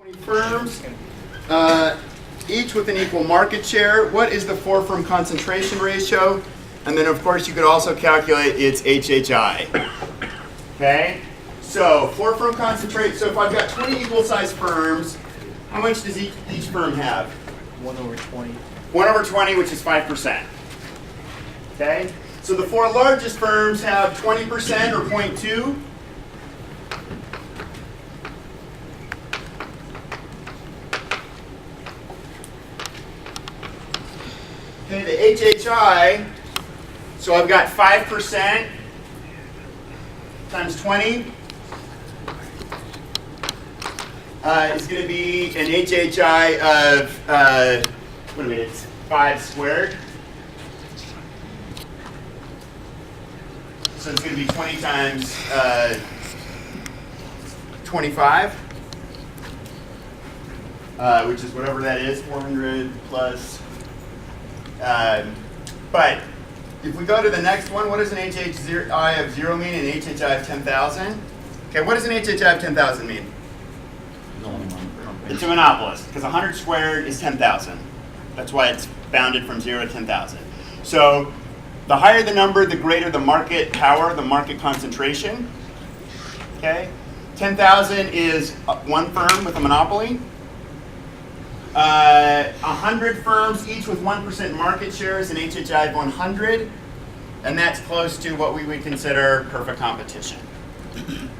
20 firms, each with an equal market share. What is the four-firm concentration ratio? And then, of course, you could also calculate its HHI. Okay? So, four-firm concentration. So, if I've got 20 equal-sized firms, how much does each firm have? 1 over 20. 1 over 20, which is 5%. Okay? So, the four largest firms have 20% or 0.2. Okay, the HHI, so I've got 5% times 20 is going to be an HHI of, what a minute, it's 5 squared. So it's going to be 20 times 25, which is whatever that is, 400 plus. But if we go to the next one, what does an HHI of 0 mean and an HHI of 10,000? Okay, what does an HHI of 10,000 mean? It's a monopolist, because 100 squared is 10,000. That's why it's bounded from 0 to 10,000. So the higher the number, the greater the market power, the market concentration. Okay, 10,000 is one firm with a monopoly. 100 firms, each with 1% market share, is an HHI of 100, and that's close to what we would consider perfect competition.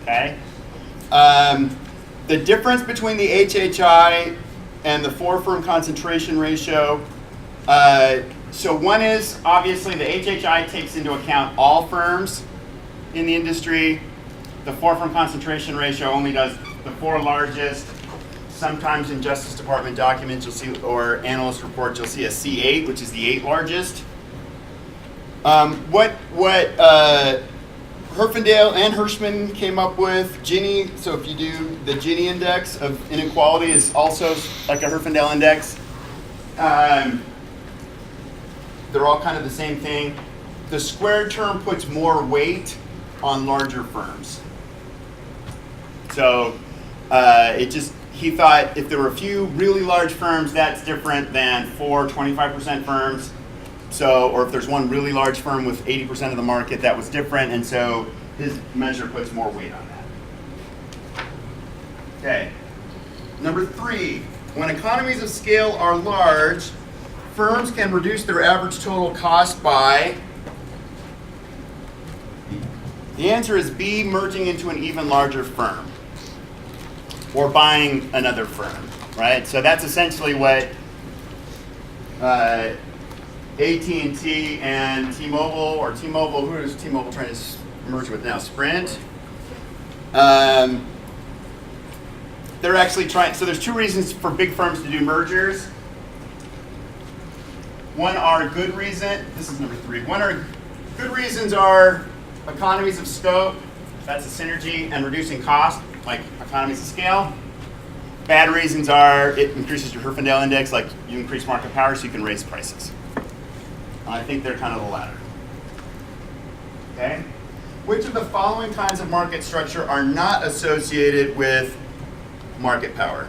Okay. The difference between the HHI and the four-firm concentration ratio. So one is obviously the HHI takes into account all firms in the industry. The four-firm concentration ratio only does the four largest. Sometimes in Justice Department documents you'll see, or analyst reports, you'll see a C8, which is the 8 largest. What Herfindahl and Hirschman came up with, Gini, so if you do the Gini index of inequality is also like a Herfindahl index. They're all kind of the same thing. The squared term puts more weight on larger firms. So he thought if there were a few really large firms, that's different than 4 25% firms. So, or if there's one really large firm with 80% of the market, that was different. And so his measure puts more weight on that. Okay. Number 3, when economies of scale are large, firms can reduce their average total cost by, the answer is B, merging into an even larger firm, or buying another firm, right? So that's essentially what AT&T and T-Mobile, or T-Mobile, who is T-Mobile trying to merge with now? Sprint. They're actually trying, so there's 2 reasons for big firms to do mergers. One are good reason, this is number 3. One are good reasons are economies of scope, that's a synergy, and reducing cost, like economies of scale. Bad reasons are it increases your Herfindahl index, like you increase market power so you can raise prices. I think they're kind of the latter. Okay? Which of the following kinds of market structure are not associated with market power?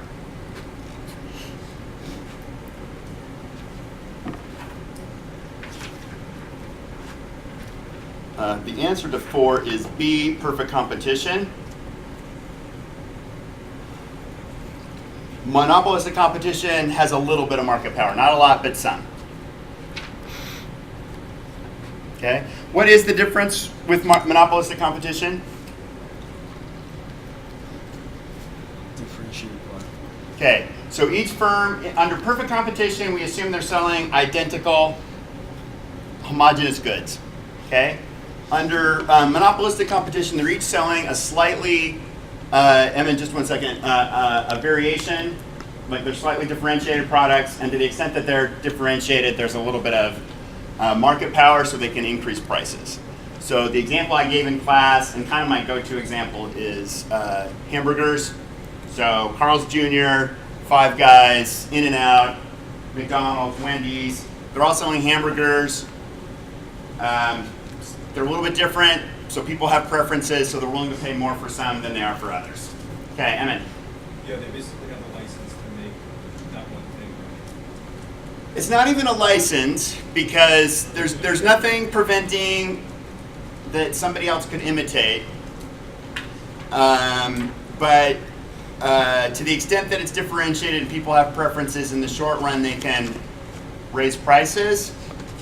The answer to 4 is B, perfect competition. Monopolistic competition has a little bit of market power. Not a lot, but some. Okay. What is the difference with monopolistic competition? Differentiated part. Okay. So each firm, under perfect competition, we assume they're selling identical, homogeneous goods. Okay. Under monopolistic competition, they're each selling a slightly, Evan, just one second, a variation, like they're slightly differentiated products, and to the extent that they're differentiated, there's a little bit of market power so they can increase prices. So the example I gave in class, and kind of my go-to example, is hamburgers. So Carl's Jr., Five Guys, In-N-Out, McDonald's, Wendy's, they're all selling hamburgers. They're a little bit different, so people have preferences, so they're willing to pay more for some than they are for others. Okay, Emmett. Yeah, they basically have a license to make that one thing, right? It's not even a license because there's nothing preventing that somebody else could imitate. But to the extent that it's differentiated and people have preferences in the short run, they can raise prices.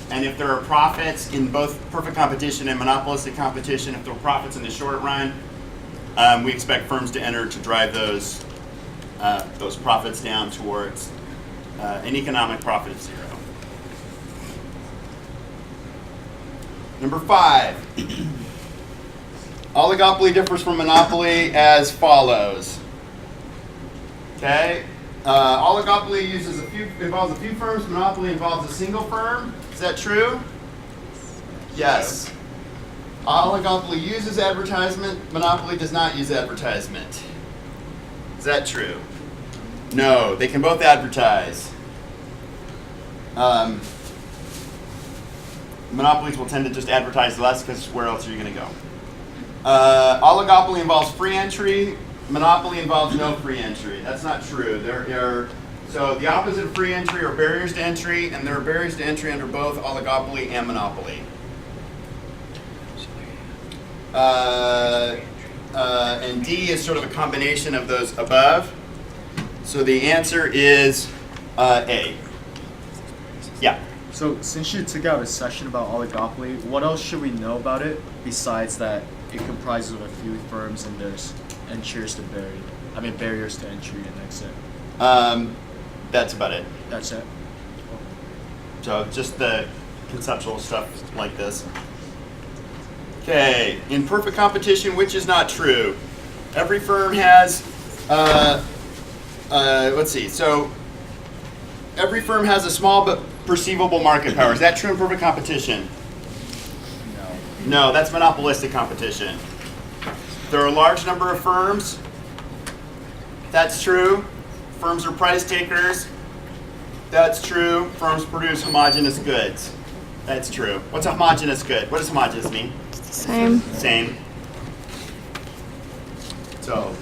And if there are profits in both perfect competition and monopolistic competition, if there are profits in the short run, we expect firms to enter to drive those profits down towards an economic profit of 0. Number 5, oligopoly differs from monopoly as follows. Okay, oligopoly involves a few firms. Monopoly involves a single firm. Is that true? Yes. Oligopoly uses advertisement. Monopoly does not use advertisement. Is that true? No, they can both advertise. Monopolies will tend to just advertise less because where else are you going to go? Oligopoly involves free entry. Monopoly involves no free entry. That's not true. So the opposite of free entry are barriers to entry, and there are barriers to entry under both oligopoly and monopoly. And D is sort of a combination of those above. So the answer is A. Yeah. So since you took out a section about oligopoly, what else should we know about it besides that it comprises of a few firms and there's barriers to entry and exit? That's about it. That's it. So just the conceptual stuff like this. Okay, in perfect competition, which is not true? Every firm has, let's see, so every firm has a small but perceivable market power. Is that true in perfect competition? No, that's monopolistic competition. There are a large number of firms. That's true. Firms are price takers. That's true. Firms produce homogeneous goods. That's true. What's a homogeneous good? What does homogeneous mean? Same. Same. So